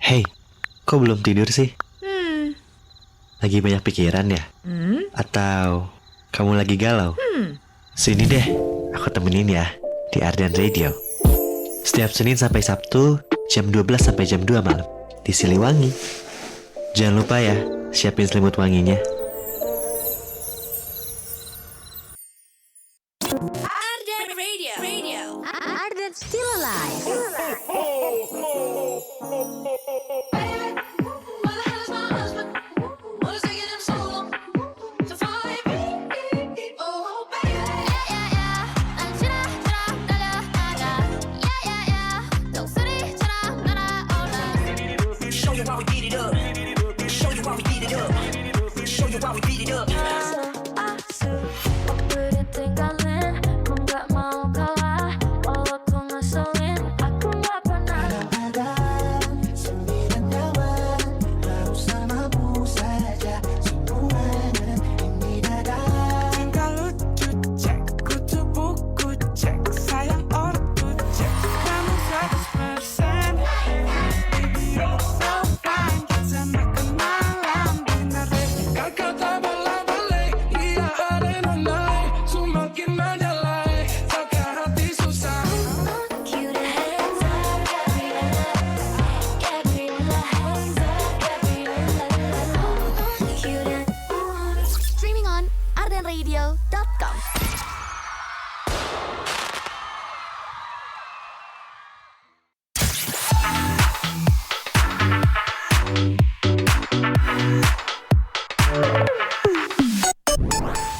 Hey, kok belum tidur sih? Hmm. Lagi banyak pikiran ya? Atau kamu lagi galau? Sini deh, aku temenin ya di Ardan Radio. Setiap Senin sampai Sabtu, jam 12 sampai jam 2 malam di Siliwangi. Jangan lupa ya, siapin selimut wanginya. Ardan Radio. Ardan Still Alive. Streaming on ardenradio.com.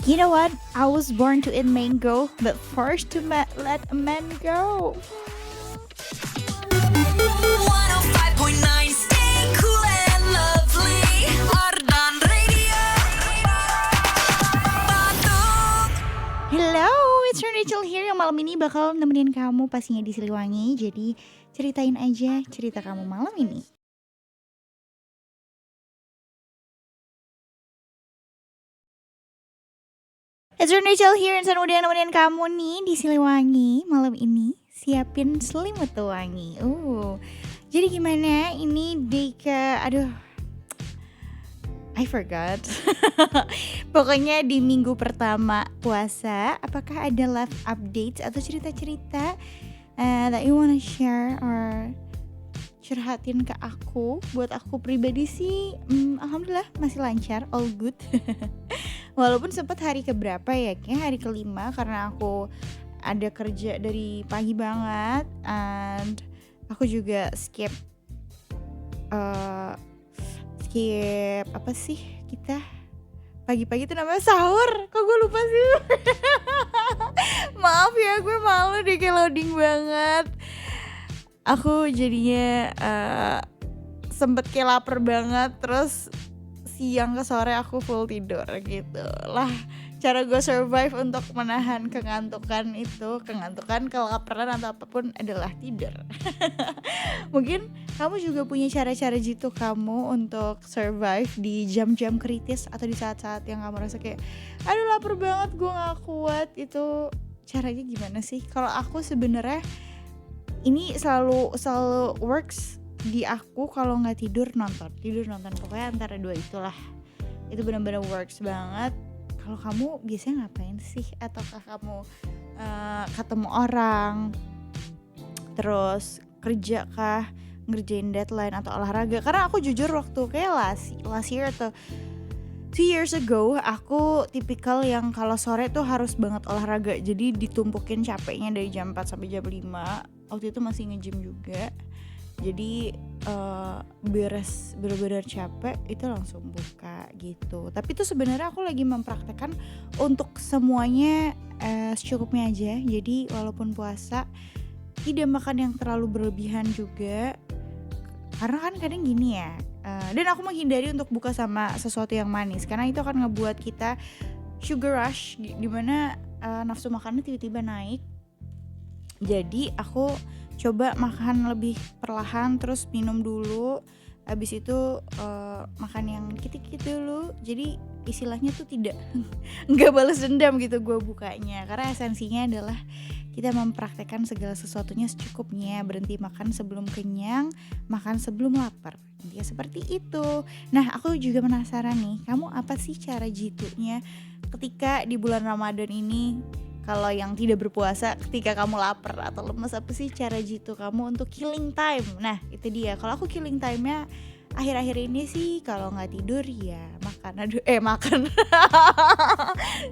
You know what? I was born to eat mango, but forced to let a man go. 105.9 stay cool and lovely. Ardan Radio. Batuk. Hello, it's Rachel here yang malam ini bakal nemenin kamu pastinya di Siliwangi. Jadi ceritain aja cerita kamu malam ini. It's Rachel here dan udah nemenin kamu nih di Siliwangi malam ini. Siapin selimut wangi. Jadi gimana? Ini day I forgot. Pokoknya di minggu pertama puasa, apakah ada live updates atau cerita-cerita that you wanna share or curhatin ke aku? Buat aku pribadi sih, alhamdulillah masih lancar, all good. Walaupun sempat hari keberapa ya, kayaknya hari kelima karena aku ada kerja dari pagi banget, and aku juga skip apa sih kita pagi-pagi itu namanya sahur. Kok gue lupa sih? Maaf ya, gue malu deh kayak loading banget. Aku jadinya sempet kayak lapar banget, terus siang ke sore aku full tidur gitu lah. Cara gue survive untuk menahan kegantukan, kelaparan atau apapun adalah tidur. Mungkin kamu juga punya cara-cara gitu kamu untuk survive di jam-jam kritis atau di saat-saat yang kamu rasa kayak aduh lapar banget, gue gak kuat. Itu caranya gimana sih? Kalau aku sebenarnya ini selalu works di aku. Kalau nggak tidur nonton, pokoknya antara dua itulah. Itu benar-benar works banget. Kalau kamu biasanya ngapain sih? Ataukah kamu ketemu orang, terus kerja kah, ngerjain deadline atau olahraga? Karena aku jujur waktu kayak last year atau 2 years ago, aku tipikal yang kalau sore tuh harus banget olahraga. Jadi ditumpukin capeknya dari jam 4 sampai jam 5. Waktu itu masih nge-gym juga. Jadi beres benar-benar capek itu langsung buka gitu. Tapi itu sebenarnya aku lagi mempraktekkan untuk semuanya secukupnya aja. Jadi walaupun puasa tidak makan yang terlalu berlebihan juga. Karena kan kadang gini ya, dan aku menghindari untuk buka sama sesuatu yang manis karena itu akan ngebuat kita sugar rush, dimana nafsu makannya tiba-tiba naik. Jadi aku coba makan lebih perlahan, terus minum dulu, habis itu makan yang dikit-dikit dulu. Jadi istilahnya tuh nggak balas dendam gitu gue bukanya, karena esensinya adalah kita mempraktekkan segala sesuatunya secukupnya, berhenti makan sebelum kenyang, makan sebelum lapar. Dia seperti itu. Nah, aku juga penasaran nih, kamu apa sih cara jitunya ketika di bulan Ramadan ini? Kalau yang tidak berpuasa, ketika kamu lapar atau lemes, apa sih cara jitu kamu untuk killing time? Nah, itu dia. Kalau aku killing time-nya akhir-akhir ini sih kalau nggak tidur ya makan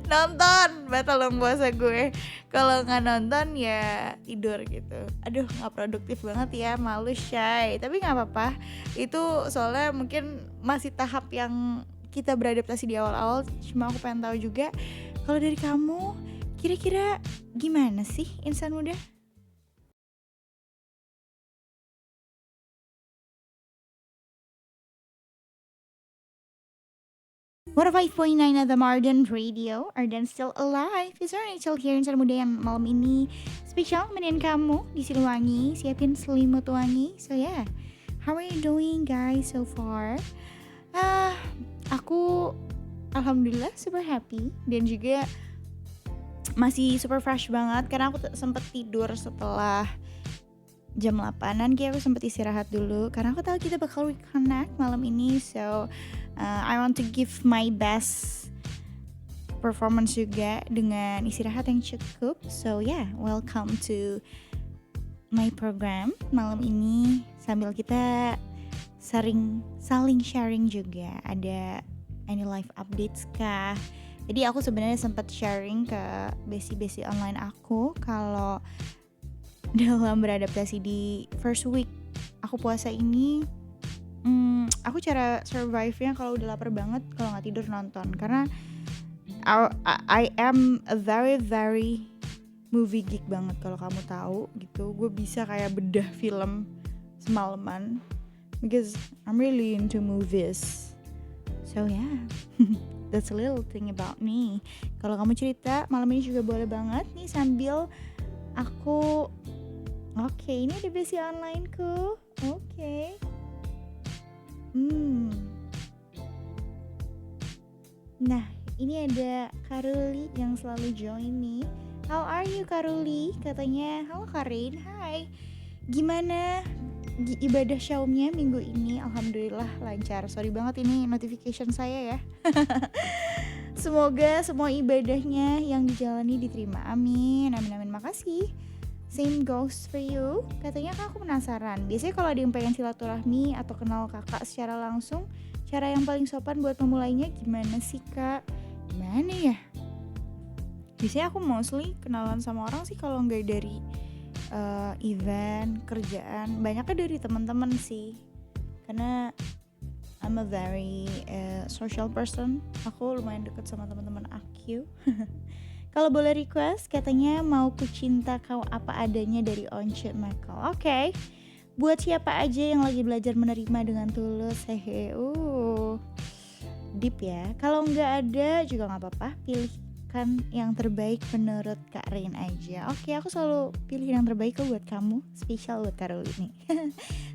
nonton, batal dong puasa gue. Kalau nggak nonton ya tidur gitu. Aduh, nggak produktif banget ya, malu, shy. Tapi nggak apa-apa. Itu soalnya mungkin masih tahap yang kita beradaptasi di awal-awal. Cuma aku pengen tahu juga, kalau dari kamu kira-kira gimana sih insan muda? What 5.9 at the Arden Radio, Arden still alive. It's Rachel here, insan muda yang malam ini spesial nemenin kamu di Siliwangi, siapin selimut wangi. So yeah, how are you doing guys so far? Aku alhamdulillah super happy dan juga masih super fresh banget karena aku sempet tidur setelah jam 8-an. Kayak aku sempet istirahat dulu karena aku tahu kita bakal reconnect malam ini. So I want to give my best performance juga dengan istirahat yang cukup. So yeah, welcome to my program malam ini, sambil kita saling sharing juga. Ada any live updates kah? Jadi aku sebenarnya sempat sharing ke besti-besti online aku kalau dalam beradaptasi di first week aku puasa ini, aku cara survive-nya kalau udah lapar banget, kalau nggak tidur nonton. Karena I am a very very movie geek banget, kalau kamu tahu gitu. Gue bisa kayak bedah film semalaman because I'm really into movies. So yeah. That's a little thing about me. Kalau kamu cerita malam ini juga boleh banget nih sambil aku. Oke, ini ada besi onlineku. Oke. Nah, ini ada Karuli yang selalu join nih. How are you Karuli? Katanya, halo Karin, hai. Gimana ibadah syaumnya minggu ini? Alhamdulillah lancar. Sorry banget ini notification saya ya. Semoga semua ibadahnya yang dijalani diterima. Amin, amin, amin. Makasih. Same goes for you. Katanya kan aku penasaran, biasanya kalau ada yang pengen silaturahmi atau kenal kakak secara langsung, cara yang paling sopan buat memulainya gimana sih kak? Gimana ya? Biasanya aku mostly kenalan sama orang sih kalau nggak dari event, kerjaan, banyaknya dari teman-teman sih. Karena I'm a very social person. Aku lumayan deket sama teman-teman aku. Kalau boleh request, katanya mau ku cinta kau apa adanya dari Once Michael. Oke. Buat siapa aja yang lagi belajar menerima dengan tulus, hehe. Deep ya. Kalau nggak ada juga nggak apa-apa. Pilihkan yang terbaik menurut Kak Rain aja. Oke, aku selalu pilih yang terbaik kok buat kamu. Spesial buat Karoli nih.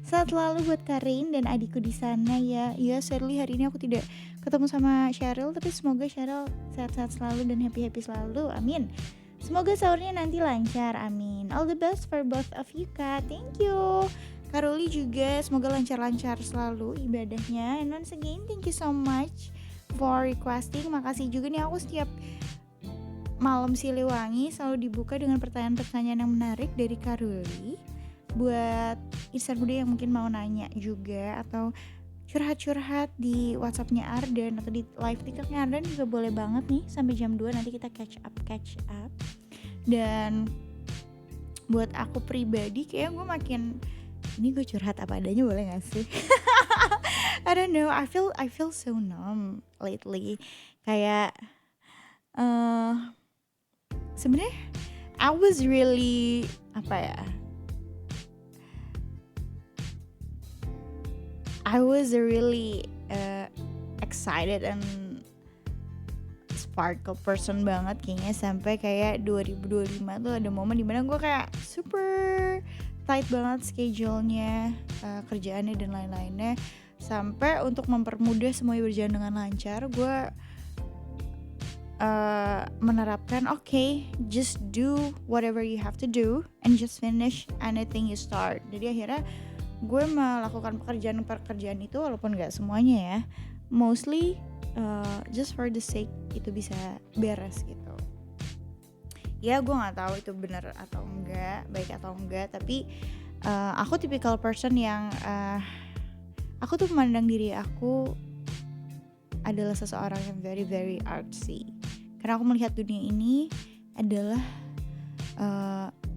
Saat lalu buat Kak Rain dan adikku di sana ya. Ya, sadly hari ini aku tidak ketemu sama Cheryl, tapi semoga Cheryl sehat-sehat selalu dan happy-happy selalu. Amin. Semoga sahurnya nanti lancar. Amin. All the best for both of you, Kak. Thank you. Karoli juga semoga lancar-lancar selalu ibadahnya. And once again, thank you so much for requesting. Makasih juga nih, aku setiap malam Siliwangi selalu dibuka dengan pertanyaan-pertanyaan yang menarik dari Karoli. Buat insan muda yang mungkin mau nanya juga atau curhat-curhat di WhatsApp-nya Arden atau di live TikTok-nya Arden juga boleh banget nih. Sampai jam 2 nanti kita catch up. Dan buat aku pribadi kayak gue makin, ini gue curhat apa adanya boleh gak sih? I don't know, I feel so numb lately. Kayak sebenarnya I was really excited and sparkle person banget kayaknya sampai kayak 2025 tuh ada momen dimana gue kayak super tight banget schedule-nya, kerjaannya dan lain-lainnya. Sampai untuk mempermudah semuanya berjalan dengan lancar, gue menerapkan just do whatever you have to do and just finish anything you start. Jadi akhirnya gue melakukan pekerjaan itu walaupun gak semuanya ya, mostly just for the sake itu bisa beres gitu. Ya gue gak tahu itu benar atau enggak, baik atau enggak, tapi aku tipikal person yang aku tuh memandang diri aku adalah seseorang yang very very artsy. Karena aku melihat dunia ini adalah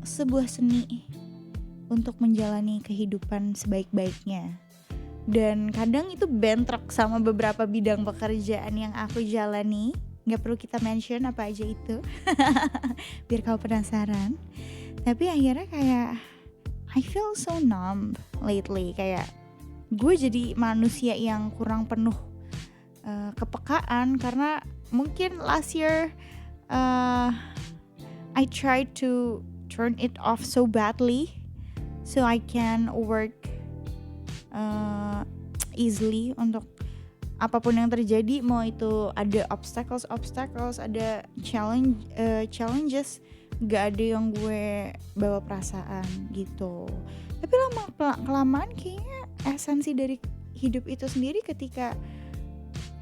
sebuah seni untuk menjalani kehidupan sebaik-baiknya. Dan kadang itu bentrok sama beberapa bidang pekerjaan yang aku jalani. Gak perlu kita mention apa aja itu biar kau penasaran. Tapi akhirnya kayak I feel so numb lately. Kayak gue jadi manusia yang kurang penuh kepekaan. Karena mungkin last year I tried to turn it off so badly so I can work easily untuk apapun yang terjadi, mau itu ada obstacles, ada challenges, gak ada yang gue bawa perasaan gitu. Tapi lama-kelamaan kayaknya esensi dari hidup itu sendiri ketika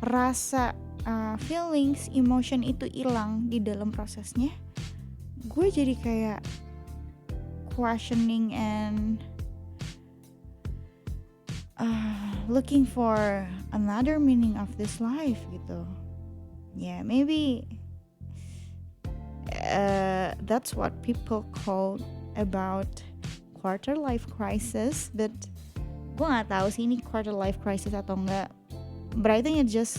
rasa feelings, emotion itu hilang di dalam prosesnya, gue jadi kayak questioning and looking for another meaning of this life gitu. Yeah, maybe that's what people call about quarter life crisis, but gue nggak tahu sih ini quarter life crisis atau enggak. But I think it's just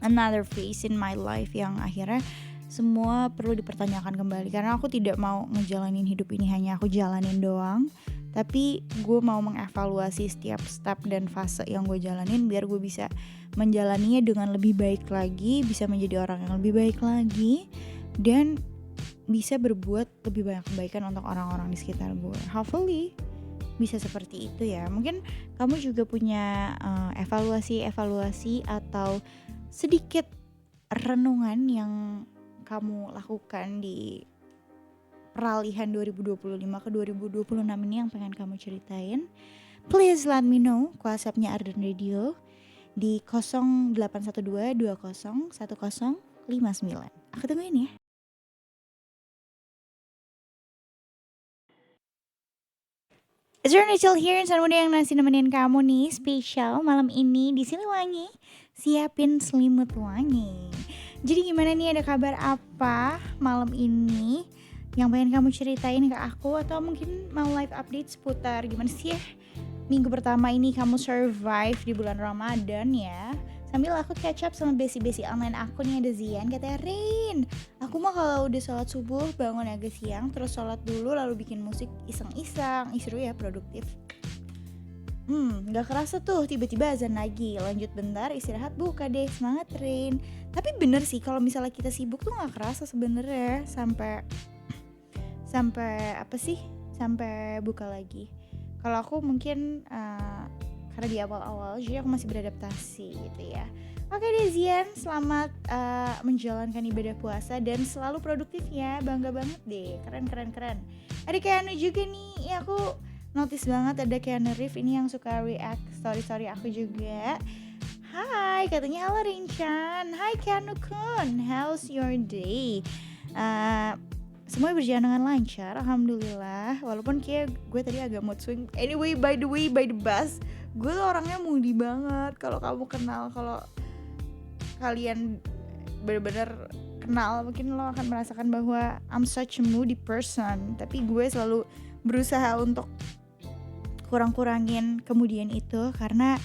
another phase in my life yang akhirnya semua perlu dipertanyakan kembali. Karena aku tidak mau ngejalanin hidup ini hanya aku jalanin doang, tapi gue mau mengevaluasi setiap step dan fase yang gue jalanin biar gue bisa menjalaninya dengan lebih baik lagi, bisa menjadi orang yang lebih baik lagi, dan bisa berbuat lebih banyak kebaikan untuk orang-orang di sekitar gue. Hopefully bisa seperti itu ya. Mungkin kamu juga punya evaluasi atau sedikit renungan yang kamu lakukan di peralihan 2025 ke 2026 ini yang pengen kamu ceritain. Please let me know ke WhatsApp-nya Ardan Radio di 0812201059. Aku tungguin ya. It's Rachel here, insan muda yang masih nemenin kamu nih, spesial malam ini di Siliwangi, siapin selimut wangi. Jadi gimana nih, ada kabar apa malam ini yang pengen kamu ceritain ke aku, atau mungkin mau live update seputar gimana sih ya minggu pertama ini kamu survive di bulan Ramadan ya. Sambil aku catch up sama besi-besi online aku nih, ada Zian, katanya, Rin, aku mah kalau udah sholat subuh bangun agak siang, terus sholat dulu lalu bikin musik iseng-iseng, seru ya, produktif. Gak kerasa tuh tiba-tiba azan lagi, lanjut bentar istirahat, buka deh, semangat Rin. Tapi bener sih kalau misalnya kita sibuk tuh gak kerasa sebenarnya sampai apa sih, sampai buka lagi. Kalau aku mungkin karena di awal-awal jadi aku masih beradaptasi gitu ya. Oke deh Zian, selamat menjalankan ibadah puasa dan selalu produktif ya, bangga banget deh, keren. Ada Keanu juga nih, ya aku notice banget ada Keanu Reeves ini yang suka react story aku juga. Hai, katanya halo Rinchan. Hai Keanu Kun, how's your day? Semua berjalan dengan lancar, alhamdulillah. Walaupun kayak gue tadi agak mood swing. Anyway, by the bus, gue tuh orangnya moody banget. Kalau kamu kenal, kalau kalian benar-benar kenal, mungkin lo akan merasakan bahwa I'm such a moody person. Tapi gue selalu berusaha untuk kurang-kurangin kemudian itu karena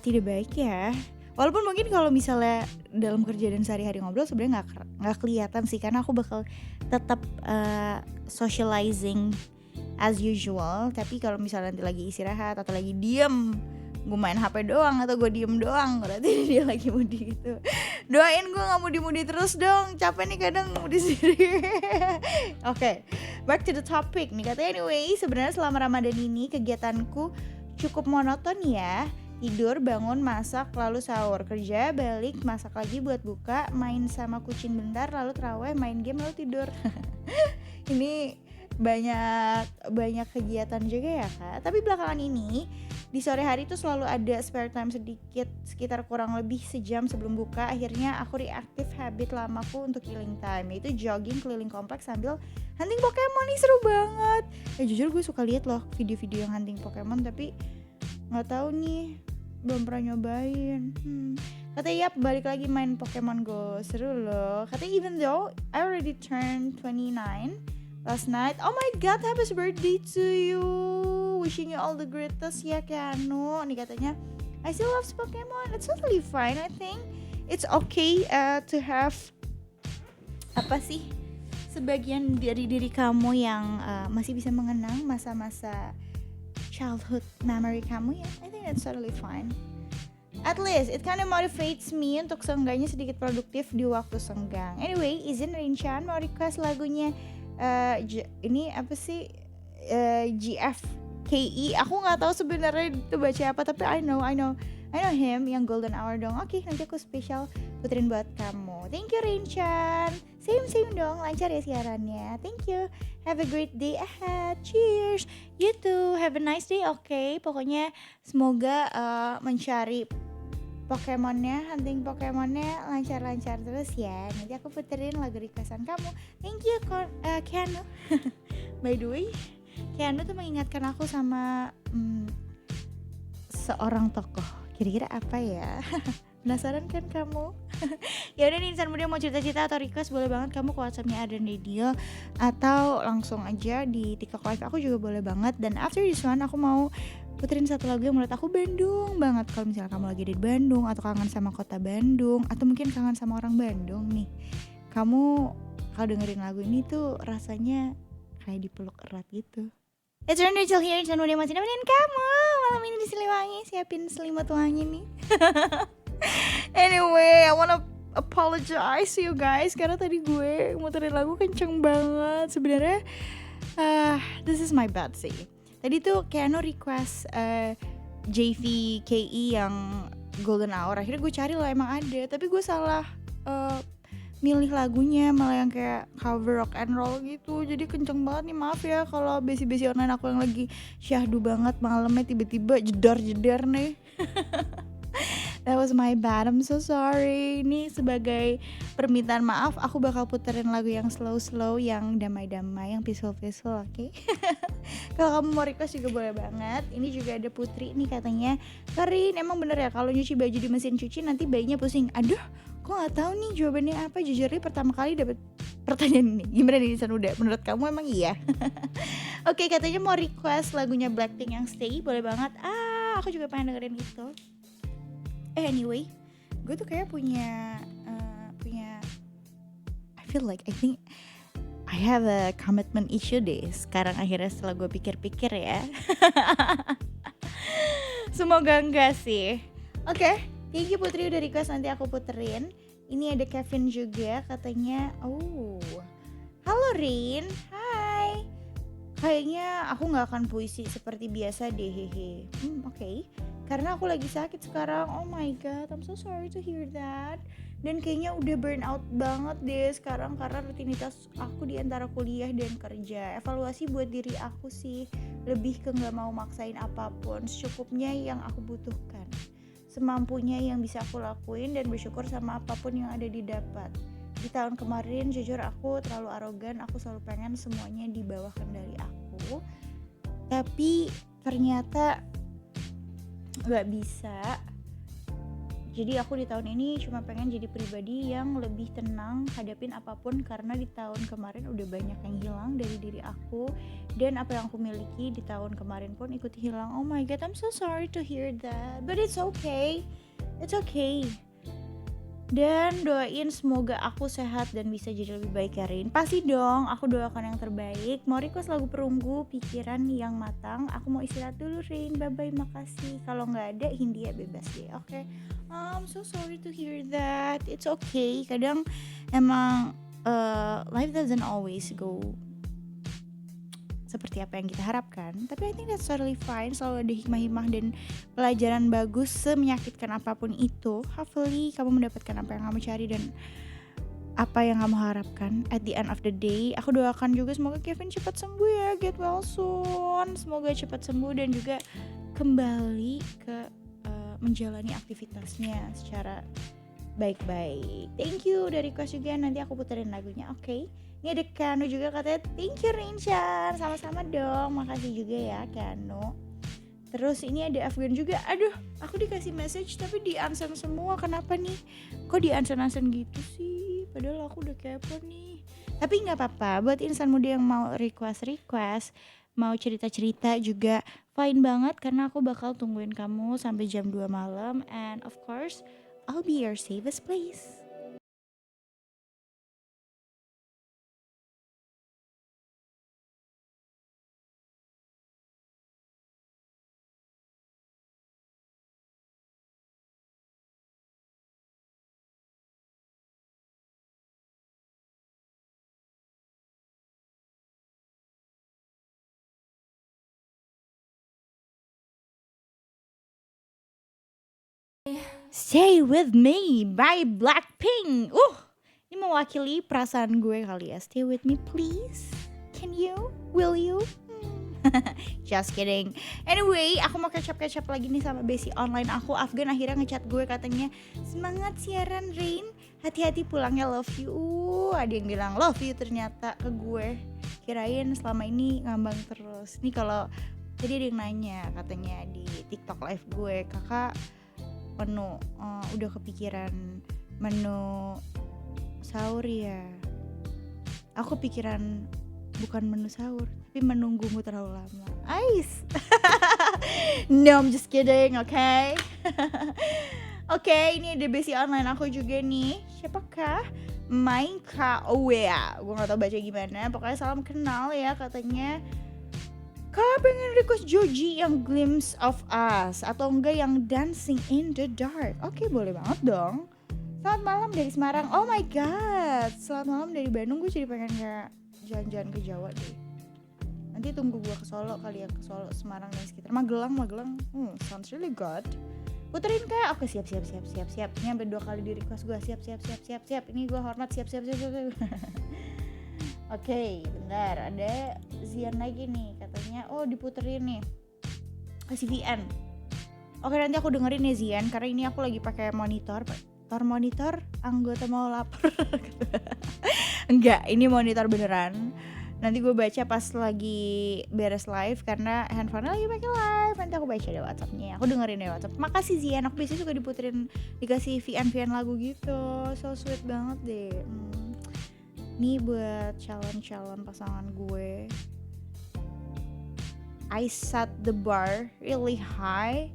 tidak baik ya. Walaupun mungkin kalau misalnya dalam kerja dan sehari-hari ngobrol sebenarnya nggak kelihatan sih, karena aku bakal tetap socializing as usual. Tapi kalau misalnya nanti lagi istirahat atau lagi diem, gue main HP doang atau gue diem doang, berarti dia lagi moody gitu. Doain gue nggak moody terus dong, capek nih kadang moody sendiri. Oke, back to the topic nih. Katanya anyway, sebenarnya selama Ramadan ini kegiatanku cukup monoton ya. tidur, bangun, masak, lalu sahur, kerja, balik, masak lagi buat buka, main sama kucing bentar, lalu terawih, main game, lalu tidur. Ini banyak kegiatan juga ya Kak. Tapi belakangan ini di sore hari tuh selalu ada spare time sedikit, sekitar kurang lebih sejam sebelum buka. Akhirnya aku reaktif habit lamaku untuk killing time, yaitu jogging keliling kompleks sambil hunting Pokemon. Nih seru banget. Jujur gue suka lihat loh video-video yang hunting Pokemon, tapi nggak tahu nih, belum pernah nyobain. Katanya yap, balik lagi main Pokemon Go, seru loh. Katanya even though I already turned 29 last night. Oh my god, happy birthday to you. Wishing you all the greatest ya Keanu. Nih katanya I still love Pokemon. It's totally fine. I think it's okay to have sebagian dari diri kamu yang masih bisa mengenang masa-masa childhood memory kamu ya. I think that's totally fine. At least it kind of motivates me untuk seenggaknya sedikit produktif di waktu senggang. Anyway, izin Rinchan mau request lagunya ini apa sih, GFKE. Aku nggak tahu sebenarnya itu baca apa, tapi I know him, yang Golden Hour dong. Oke, nanti aku spesial puterin buat kamu. Thank you Rinchan. Same dong, lancar ya siarannya. Thank you. Have a great day ahead. Cheers. You too. Have a nice day. Oke, pokoknya semoga mencari Pokemonnya, hunting Pokemonnya lancar-lancar terus ya. Nanti aku puterin lagu requestan kamu. Thank you Keanu. By the way, Keanu tuh mengingatkan aku sama seorang tokoh. Kira-kira apa ya? Penasaran kan kamu? Ya udah nih, insan muda mau cerita-cerita atau request boleh banget kamu ke WhatsApp-nya Ardan Radio atau langsung aja di TikTok Live aku juga boleh banget. Dan after this one aku mau puterin satu lagu yang menurut aku Bandung banget. Kalau misalnya kamu lagi di Bandung atau kangen sama kota Bandung atau mungkin kangen sama orang Bandung nih, kamu kalau dengerin lagu ini tuh rasanya kayak dipeluk erat gitu. It's Rachel here, insan muda masih nemenin kamu malam ini di Siliwangi, siapin selimut wangi nih. Anyway, I wanna apologize to you guys karena tadi gue muterin lagu kenceng banget. Sebenarnya this is my bad sih. Tadi tuh Keanu request JVKE yang Golden Hour. Akhirnya gue cari lah, emang ada, tapi gue salah milih lagunya, malah yang kayak cover rock and roll gitu. Jadi kenceng banget nih, maaf ya kalau besi-besi online aku yang lagi syahdu banget malamnya tiba-tiba jedar-jedar nih. That was my bad, I'm so sorry. Ini sebagai permintaan maaf, aku bakal puterin lagu yang slow-slow, yang damai-damai, yang peaceful-peaceful, oke? Kalau kamu mau request juga boleh banget. Ini juga ada Putri nih katanya, Karin, emang bener ya kalau nyuci baju di mesin cuci nanti bayinya pusing? Aduh, kok nggak tahu nih jawabannya apa. Jujur nih pertama kali dapet pertanyaan ini. Gimana nih Insan Muda? Menurut kamu emang iya? Oke, katanya mau request lagunya Blackpink yang Stay, boleh banget. Aku juga pengen dengerin itu. Anyway, gue tuh kayak punya I think I have a commitment issue deh sekarang akhirnya setelah gue pikir-pikir ya. Semoga enggak sih. Oke, thank you Putri udah request, nanti aku puterin. Ini ada Kevin juga katanya, halo Rin, hai. Kayaknya aku gak akan puisi seperti biasa deh, hehe. Oke. Karena aku lagi sakit sekarang. Oh my god, I'm so sorry to hear that. Dan kayaknya udah burn out banget deh sekarang karena rutinitas aku di antara kuliah dan kerja. Evaluasi buat diri aku sih lebih ke gak mau maksain apapun, secukupnya yang aku butuhkan, semampunya yang bisa aku lakuin, dan bersyukur sama apapun yang ada didapat. Di tahun kemarin jujur aku terlalu arogan, aku selalu pengen semuanya di bawah kendali aku. Tapi ternyata gak bisa. Jadi aku di tahun ini cuma pengen jadi pribadi yang lebih tenang hadapin apapun, karena di tahun kemarin udah banyak yang hilang dari diri aku, dan apa yang aku miliki di tahun kemarin pun ikut hilang. Oh my god, I'm so sorry to hear that, but it's okay. Dan doain semoga aku sehat dan bisa jadi lebih baik ya Rin. Pasti dong, aku doakan yang terbaik. Mau request lagu Perunggu, Pikiran yang Matang. Aku mau istirahat dulu Rin, bye bye, makasih. Kalau gak ada Hindia bebas deh, oke? I'm so sorry to hear that. It's okay, kadang emang life doesn't always go seperti apa yang kita harapkan, tapi I think that's totally fine. Selalu ada hikmah-hikmah dan pelajaran bagus, semenyakitkan apapun itu. Hopefully kamu mendapatkan apa yang kamu cari dan apa yang kamu harapkan. At the end of the day, aku doakan juga semoga Kevin cepat sembuh ya, get well soon. Semoga cepat sembuh dan juga kembali ke menjalani aktivitasnya secara baik-baik. Thank you udah request juga, nanti aku puterin lagunya, oke? Ini ada Kano juga katanya, thank you Rinchan, sama-sama dong, makasih juga ya Kano. Terus ini ada Afgan juga, aduh aku dikasih message tapi di-unsend semua, kenapa nih? Kok di-unsend gitu sih? Padahal aku udah kepo nih. Tapi gak apa-apa, buat insan muda yang mau request, mau cerita-cerita juga fine banget, karena aku bakal tungguin kamu sampai jam 2 malam. And of course, I'll be your safest place. Stay With Me by Blackpink. Ini mewakili perasaan gue kali ya. Stay with me please. Can you? Will you? Just kidding. Anyway, aku mau catch up lagi nih sama Besi online aku. Afgan akhirnya ngechat gue katanya, semangat siaran Rain, hati-hati pulangnya, love you. Ada yang bilang love you ternyata ke gue. Kirain selama ini ngambang terus. Nih kalau tadi ada yang nanya katanya di TikTok live gue, kakak menu udah kepikiran menu sahur ya? Aku pikiran bukan menu sahur, tapi menunggumu terlalu lama. Ais. No, I'm just kidding, okay? Oke, ini ada Besi online aku juga nih. Siapakah? Main Kawea. Gue gak tau baca gimana. Pokoknya salam kenal ya katanya. Kak pengen request Joji yang Glimpse of Us atau enggak yang Dancing in the Dark. Oke, boleh banget dong. Selamat malam dari Semarang. Oh my god, selamat malam dari Bandung. Gue jadi pengen kayak jalan-jalan ke Jawa deh. Nanti tunggu gue ke Solo kali ya, ke Solo, Semarang dan sekitar. Magelang. Sounds really good. Puterin kayak, oke siap. Ini sampai 2 kali di request gue, siap. Ini gue hormat, siap. Oke, bentar, ada Zian lagi nih katanya, diputerin nih, kasih VN. Oke, nanti aku dengerin ya Zian, karena ini aku lagi pakai monitor anggota mau lapar. Enggak, ini monitor beneran. Nanti gue baca pas lagi beres live, karena handphone lagi pakai live. Nanti aku baca deh WhatsApp-nya, aku dengerin deh WhatsApp. Makasih Zian, aku biasanya suka diputerin, dikasih VN lagu gitu, so sweet banget deh. Ini buat calon pasangan gue. I set the bar really high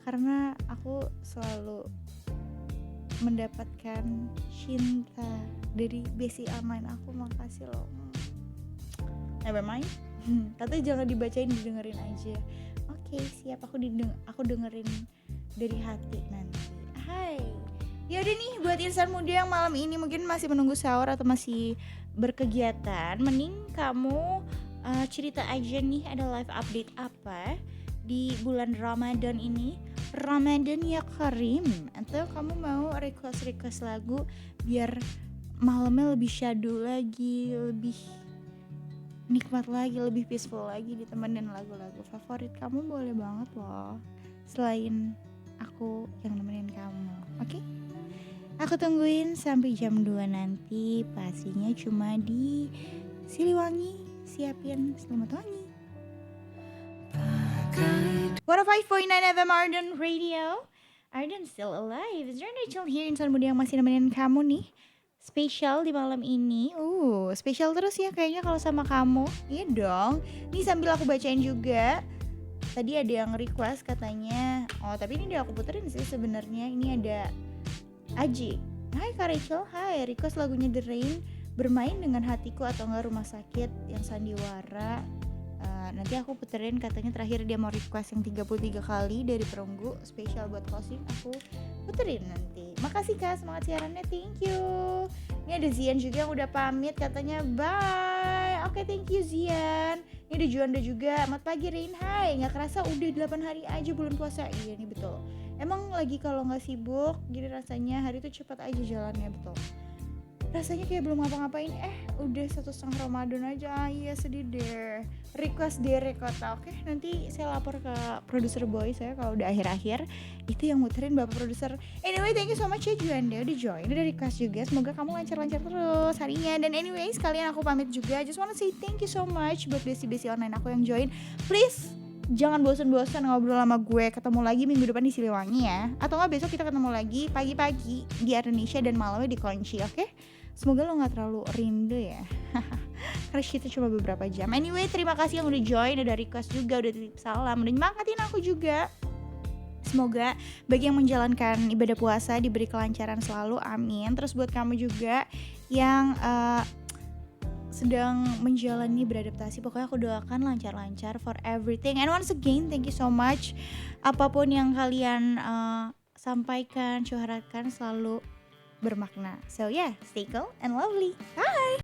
karena aku selalu mendapatkan cinta dari Besi online aku. Makasih loh. Never mind. Tapi jangan dibacain, didengerin aja. Oke, siap, aku dengerin dari hati nanti. Hai. Ya udah nih, buat insan muda yang malam ini mungkin masih menunggu sahur atau masih berkegiatan, mending kamu cerita aja nih ada live update apa di bulan Ramadan ini. Ramadan ya Karim. Atau kamu mau request lagu biar malamnya lebih syadu lagi, lebih nikmat lagi, lebih peaceful lagi, ditemenin lagu-lagu favorit kamu, boleh banget loh. Selain aku yang nemenin kamu, oke? Aku tungguin sampai jam 2 nanti, pastinya cuma di Siliwangi. Siapin selimut wangi. 105.9 FM Arden Radio. Arden still alive. Is there Rachel here, insan muda yang masih nemenin kamu nih? Spesial di malam ini. Spesial terus ya kayaknya kalau sama kamu. Iya dong. Ini sambil aku bacain juga. Tadi ada yang request katanya. Tapi ini udah aku puterin sih sebenarnya. Ini ada Aji. Hai Kak Rachel, hai, request lagunya The Rain, Bermain Dengan Hatiku atau enggak Rumah Sakit yang Sandiwara. Nanti aku puterin, katanya terakhir dia mau request yang 33 kali dari Perunggu, spesial buat closing, aku puterin nanti. Makasih Kak, semangat siarannya, thank you. Ini ada Zian juga yang udah pamit, katanya bye, ya. Oke, thank you Zian. Ini ada Juanda juga. Selamat pagi Rain. Hai, gak kerasa udah 8 hari aja bulan puasa. Iya nih betul. Emang lagi kalau gak sibuk, jadi rasanya hari itu cepat aja jalannya, betul. Rasanya kayak belum ngapa-ngapain, udah 1,5 Ramadan aja. Iya sedih deh. Request Derek kota. Oke, nanti saya lapor ke produser boy saya kalau udah akhir-akhir itu yang muterin bapak produser. Anyway, thank you so much ya Juanda udah join, udah request juga. Semoga kamu lancar-lancar terus harinya. Dan anyway, sekalian aku pamit juga. Just wanna say thank you so much buat besti-besti online aku yang join. Please jangan bosan-bosan ngobrol sama gue. Ketemu lagi minggu depan di Siliwangi ya. Atau nggak besok kita ketemu lagi pagi-pagi di Indonesia dan malamnya di Kunci, oke? Semoga lo gak terlalu rindu ya. Karena kita cuma beberapa jam. Anyway, terima kasih yang udah join, udah request juga, udah titip salam, udah nyemangatin aku juga. Semoga bagi yang menjalankan ibadah puasa diberi kelancaran selalu, amin. Terus buat kamu juga yang sedang menjalani beradaptasi, pokoknya aku doakan lancar-lancar for everything. And once again, thank you so much. Apapun yang kalian sampaikan, syuhratkan selalu bermakna. So yeah, stay cool and lovely. Bye!